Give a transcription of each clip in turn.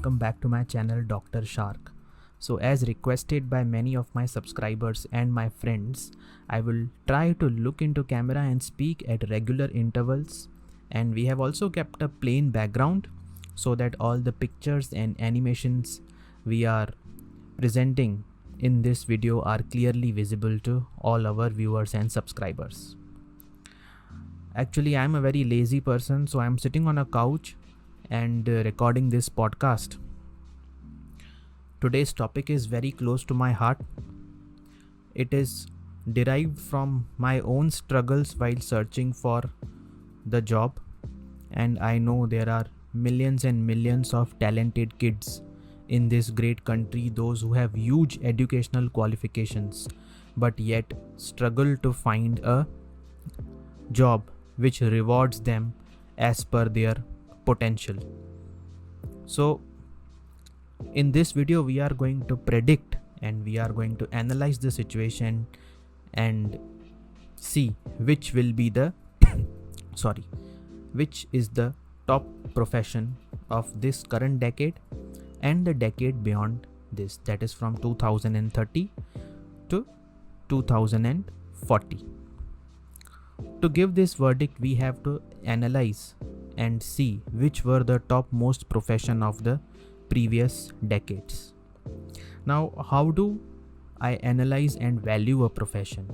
welcome back to my channel Dr. Shark. So as requested by many of my subscribers and my friends, I will try to look into camera and speak at regular intervals, and we have also kept a plain background so that all the pictures and animations we are presenting in this video are clearly visible to all our viewers and subscribers. Actually, I'm a very lazy person, so I'm sitting on a couch and recording this podcast. Today's topic is very close to my heart. It is derived from my own struggles while searching for the job, and I know there are millions and millions of talented kids in this great country, those who have huge educational qualifications but yet struggle to find a job which rewards them as per their potential. So in this video we are going to predict and we are going to analyze the situation and see which will be the which is the top profession of this current decade and the decade beyond this, that is from 2030 to 2040. To give this verdict, we have to analyze and see which were the topmost profession of the previous decades. Now, how do I analyze and value a profession?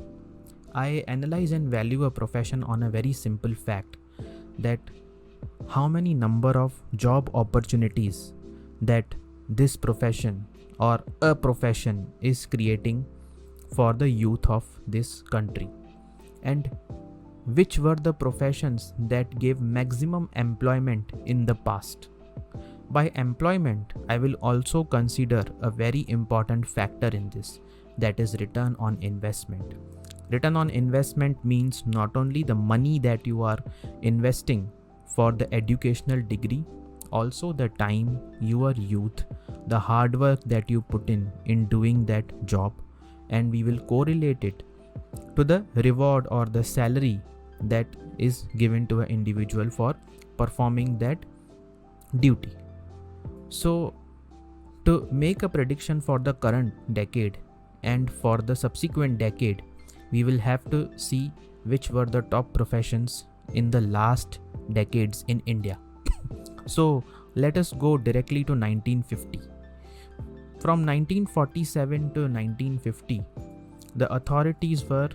I analyze and value a profession on a very simple fact, that how many number of job opportunities that this profession or a profession is creating for the youth of this country, and which were the professions that gave maximum employment in the past. By employment, I will also consider a very important factor in this, that is return on investment. Return on investment means not only the money that you are investing for the educational degree, also the time, your youth, the hard work that you put in doing that job, and we will correlate it to the reward or the salary that is given to an individual for performing that duty. So to make a prediction for the current decade and for the subsequent decade, we will have to see which were the top professions in the last decades in India. So let us go directly to 1950. From 1947 to 1950, the authorities were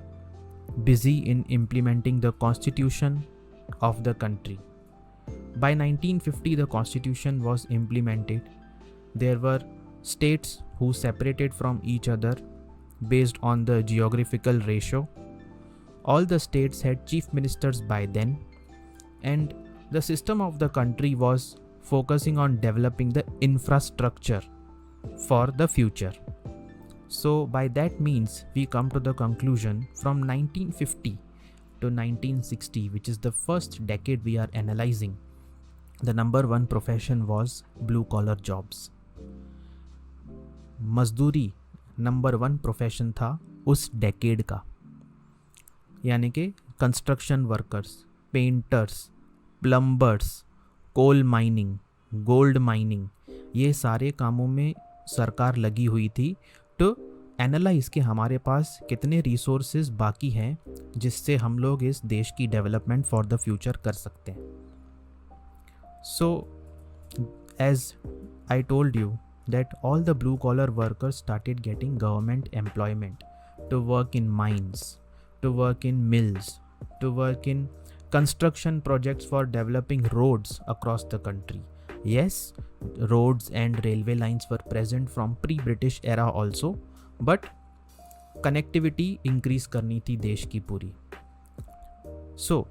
busy in implementing the constitution of the country. By 1950, the constitution was implemented. There were states who separated from each other based on the geographical ratio. All the states had chief ministers by then, and the system of the country was focusing on developing the infrastructure for the future. So by that means, we come to the conclusion from 1950 to 1960, which is the first decade we are analyzing, the number one profession was blue collar jobs. मजदूरी number one profession था उस decade का, यानी कि construction workers, painters, plumbers, coal mining, gold mining, ये सारे कामों में सरकार लगी हुई थी टू एनालाइज कि हमारे पास कितने रिसोर्सेज बाकी हैं जिससे हम लोग इस देश की डेवलपमेंट फॉर द फ्यूचर कर सकते हैं. So as I told you that all the blue collar workers started getting government employment to work in mines, to work in mills, to work in construction projects for developing roads across the country. Yes, roads and railway lines were present from pre-British era also, but connectivity increase करनी थी देश की पूरी. So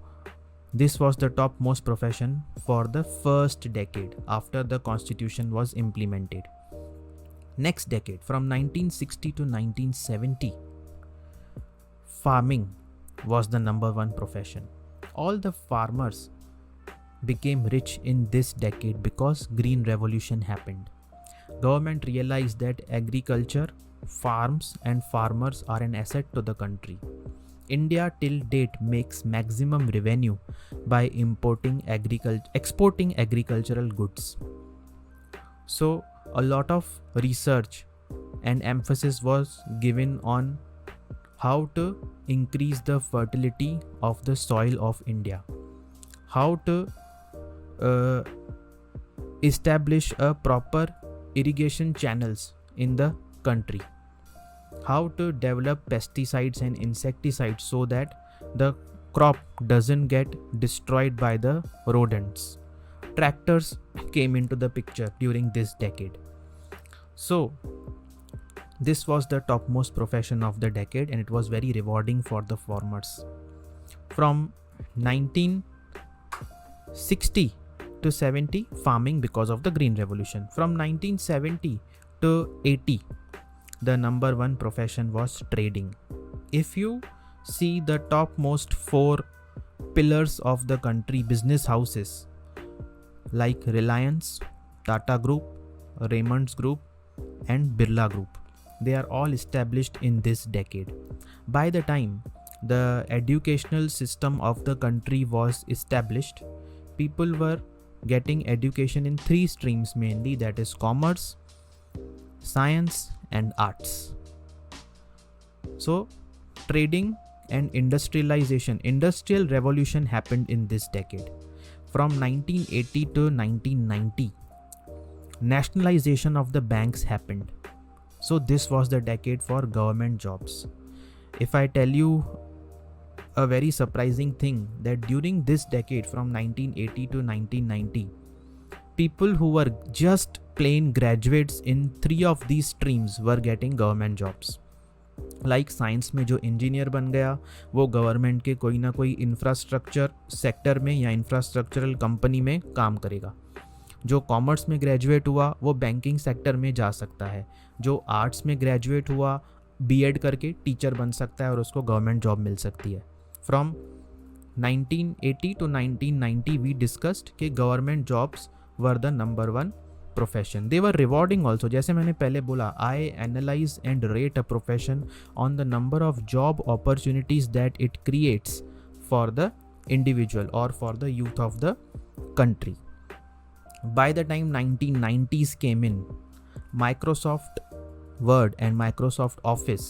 this was the topmost profession for the first decade after the constitution was implemented. Next decade, from 1960 to 1970, farming was the number one profession. All the farmers became rich in this decade because Green Revolution happened. Government realized that agriculture, farms and farmers are an asset to the country. India till date makes maximum revenue by exporting agricultural goods. So a lot of research and emphasis was given on how to increase the fertility of the soil of India, how to establish a proper irrigation channels in the country, how to develop pesticides and insecticides so that the crop doesn't get destroyed by the rodents. Tractors came into the picture during this decade. So this was the topmost profession of the decade, and it was very rewarding for the farmers. From 1960 to 70, farming because of the Green Revolution. From 1970 to 80, the number one profession was trading. If you see the topmost 4 pillars of the country business houses like Reliance, Tata Group, Raymond's Group and Birla Group, they are all established in this decade. By the time the educational system of the country was established, people were getting education in 3 streams mainly, that is commerce, science and arts. So trading and industrialization, industrial revolution happened in this decade. From 1980 to 1990, nationalization of the banks happened. So this was the decade for government jobs. If I tell you a very surprising thing, that during this decade from 1980 to 1990, people who were just plain graduates in 3 of these streams were getting government jobs. Like science में जो engineer बन गया वो government के कोई ना कोई infrastructure sector में या इंफ्रास्ट्रक्चरल कंपनी में काम करेगा. जो कॉमर्स में ग्रेजुएट हुआ वो बैंकिंग सेक्टर में जा सकता है. जो आर्ट्स में ग्रेजुएट हुआ बीएड करके टीचर बन सकता है और उसको गवर्नमेंट जॉब मिल सकती है. फ्रॉम 1980 to 1990 we discussed कि government jobs were the number 1 profession. They were rewarding also. जैसे मैंने पहले बोला, I analyze and rate a profession on the number of job opportunities that it creates for the individual or for the youth of the country. By the time 1990s came in, Microsoft Word and Microsoft Office,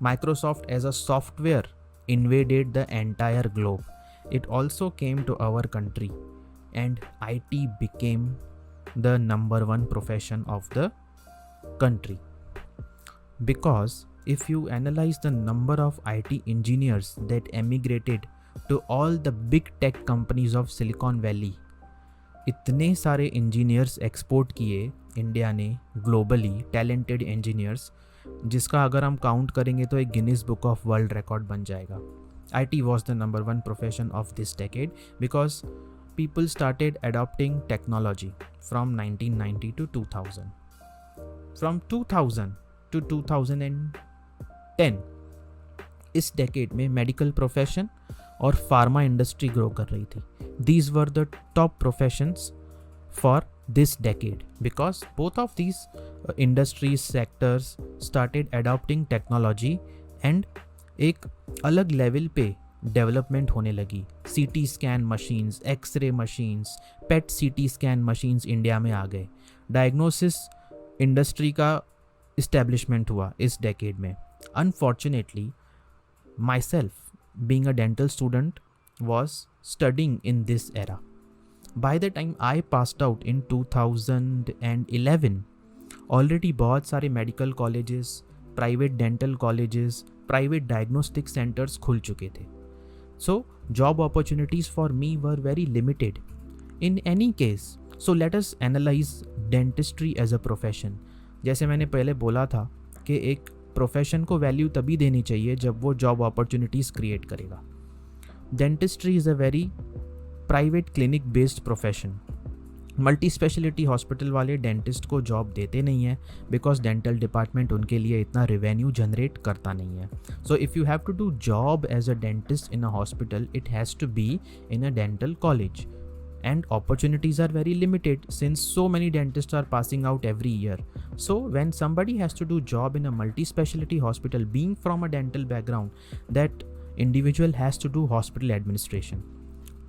Microsoft as a software invaded the entire globe. It also came to our country and IT became the number 1 profession of the country. Because if you analyze the number of IT engineers that emigrated to all the big tech companies of Silicon Valley, इतने सारे engineers export किए India ने globally, talented engineers, जिसका अगर हम count करेंगे तो एक Guinness book of world record बन जाएगा. IT was the number 1 profession of this decade because people started adopting technology from 1990 to 2000. From 2000 to 2010, इस decade में medical profession और pharma industry grow कर रही थी. These were the top professions for this decade because both of these industries sectors started adopting technology and एक अलग level पे development होने लगी. CT scan machines, x-ray machines, PET CT scan machines India में आ गए. डायग्नोसिस इंडस्ट्री का establishment हुआ इस डेकेड में. Unfortunately my self being a dental student was studying in this era. By the time I passed out in 2011, already बहुत सारे medical colleges, private dental colleges, private diagnostic centres खुल चुके थे. So job opportunities for me were very limited in any case. So let us analyze dentistry as a profession. जैसे मैंने पहले बोला था कि एक प्रोफेशन को वैल्यू तभी देनी चाहिए जब वो जॉब अपॉर्चुनिटीज़ क्रिएट करेगा. Dentistry is a very private clinic based profession. Multi speciality hospital वाले डेंटिस्ट को जॉब देते नहीं है बिकॉज डेंटल डिपार्टमेंट उनके लिए इतना रेवेन्यू जनरेट करता नहीं है. So if you have to do job as a dentist in a hospital, it has to be in a dental college and opportunities are very limited since so many dentists are passing out every year. So when somebody has to do job in a multi-specialty hospital, being from a dental background, that individual has to do hospital administration.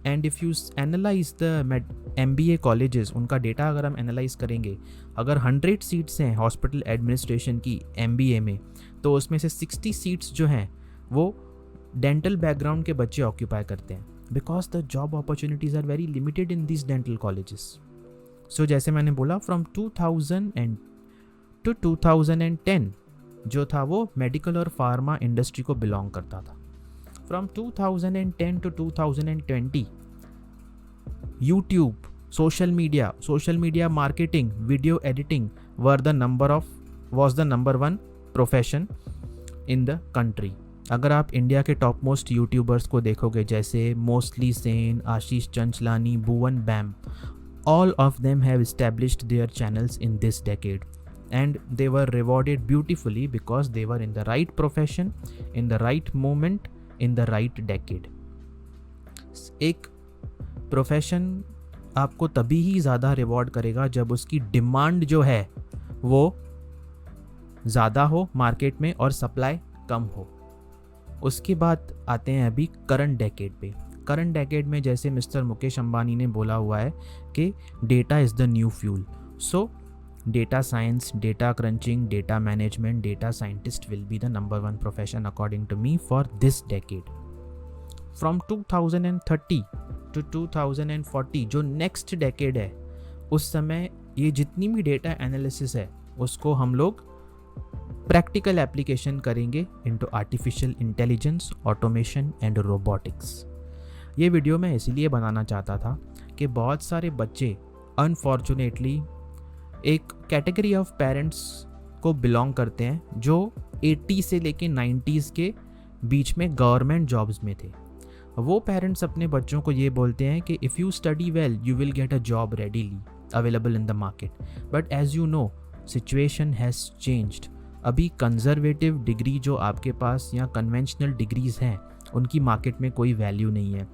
And if you analyse the MBA colleges, उनका data अगर हम analyse करेंगे, अगर 100 seats हैं hospital administration की MBA में, तो उसमें से 60 सीट्स जो हैं वो डेंटल बैकग्राउंड के बच्चे ऑक्यूपाई करते हैं, because the job opportunities are very limited in this dental colleges. So जैसे मैंने बोला, फ्रॉम 2000 टू 2010 जो था वो मेडिकल और फार्मा इंडस्ट्री को बिलोंग करता था. From 2010 to 2020 YouTube, social media marketing, video editing was the number 1 profession in the country. अगर आप इंडिया के टॉप मोस्ट यूट्यूबर्स को देखोगे, जैसे मोस्टली सेन, Ashish Chanchlani, Bhuvan Bam, all of them have established their channels in this decade, and they were rewarded beautifully because they were in the right profession, in the right moment, in the right decade. एक profession आपको तभी ही ज़्यादा reward करेगा जब उसकी demand जो है वो ज़्यादा हो मार्केट में और सप्लाई कम हो. उसके बाद आते हैं अभी करंट डेकेड पे. करंट डेकेड में जैसे मिस्टर मुकेश अंबानी ने बोला हुआ है कि data is the new fuel. So data science, data crunching, data management, data scientist will be the number 1 profession according to me for this decade. From 2030 to 2040 जो next decade है, उस समय ये जितनी भी डेटा एनालिसिस है उसको हम लोग प्रैक्टिकल एप्लीकेशन करेंगे into artificial intelligence, automation and robotics. ये वीडियो मैं इसीलिए बनाना चाहता था कि बहुत सारे बच्चे अनफॉर्चुनेटली एक कैटेगरी ऑफ पेरेंट्स को बिलोंग करते हैं जो 80 से लेके 90s के बीच में गवर्नमेंट जॉब्स में थे. वो पेरेंट्स अपने बच्चों को ये बोलते हैं कि if you study well you will get a job readily available in the market. But as you know situation has changed. अभी कंजर्वेटिव डिग्री जो आपके पास या कन्वेंशनल डिग्रीज़ हैं उनकी मार्केट में कोई वैल्यू नहीं है.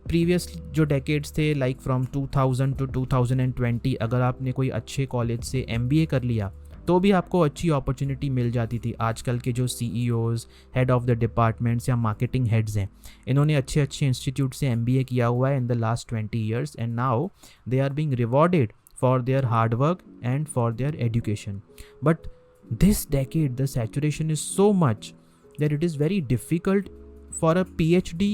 प्रीवियस जो डेकेड्स थे लाइक फ्रॉम 2000 टू 2020, अगर आपने कोई अच्छे कॉलेज से MBA कर लिया तो भी आपको अच्छी अपॉर्चुनिटी मिल जाती थी. आजकल के जो CEOs, head of the departments या मार्केटिंग हेड्स हैं, इन्होंने अच्छे अच्छे इंस्टीट्यूट से MBA किया हुआ है in the last 20 years, and now they are being rewarded for their hard work and for their education. But this decade the saturation is so much that it is very difficult for a PhD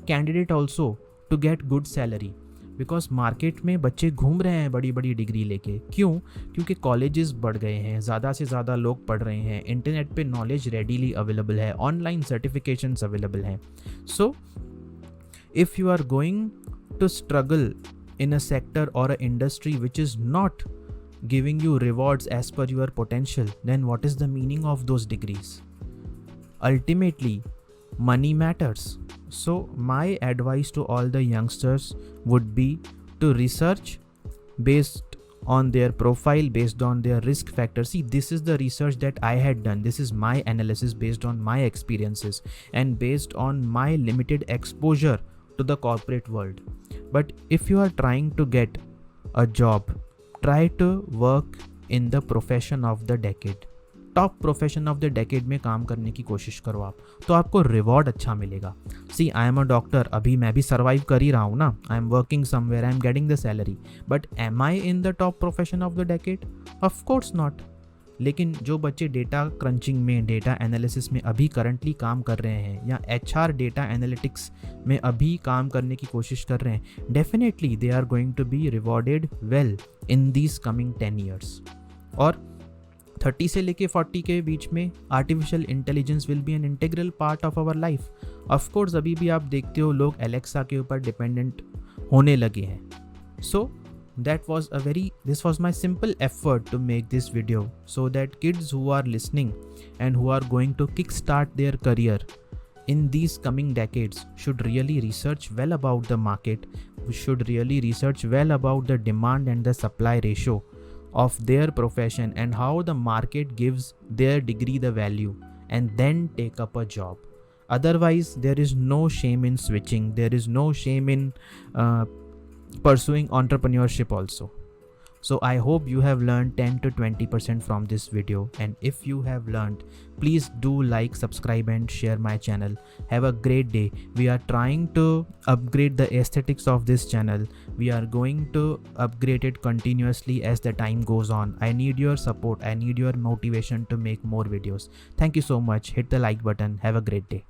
candidate also to get good salary, because market में बच्चे घूम रहे हैं बड़ी बड़ी degree लेके. क्यों? क्योंकि कॉलेजेस बढ़ गए हैं, ज़्यादा से ज़्यादा लोग पढ़ रहे हैं, इंटरनेट पे नॉलेज रेडीली अवेलेबल है, ऑनलाइन सर्टिफिकेशंस अवेलेबल हैं. So if you are going to struggle in a sector or a industry which is not giving you rewards as per your potential, then what is the meaning of those degrees? Ultimately, money matters. So my advice to all the youngsters would be to research based on their profile, based on their risk factors. See, this is the research that I had done. This is my analysis based on my experiences and based on my limited exposure to the corporate world. But if you are trying to get a job, try to work in the profession of the decade. Top profession of the decade में काम करने की कोशिश करो आप, तो आपको reward अच्छा मिलेगा. सी, आई एम अ डॉक्टर, अभी मैं भी सर्वाइव कर ही रहा हूँ ना. I am working somewhere, I am getting the salary, but am I in the top profession of the decade? Of course not. लेकिन जो बच्चे डेटा क्रंचिंग में, डेटा एनालिसिस में अभी करंटली काम कर रहे हैं या HR डेटा एनालिटिक्स में अभी काम करने की कोशिश कर रहे हैं, definitely they are going to be rewarded well in these coming 10 years. और 30 से लेके 40 के बीच में artificial intelligence will be an integral part of our life. Of course अभी भी आप देखते हो लोग एलेक्सा के ऊपर डिपेंडेंट होने लगे हैं. सो this was my simple effort to make this video so that kids who are listening and who are going to kickstart their career in these coming decades should really research well about the market, should really research well about the demand and the supply ratio of their profession and how the market gives their degree the value, and then take up a job. Otherwise, there is no shame in switching. There is no shame in pursuing entrepreneurship also. So I hope you have learned 10 to 20% from this video, and if you have learned, please do like, subscribe and share my channel. Have a great day. We are trying to upgrade the aesthetics of this channel. We are going to upgrade it continuously as the time goes on. I need your support. I need your motivation to make more videos. Thank you so much. Hit the like button. Have a great day.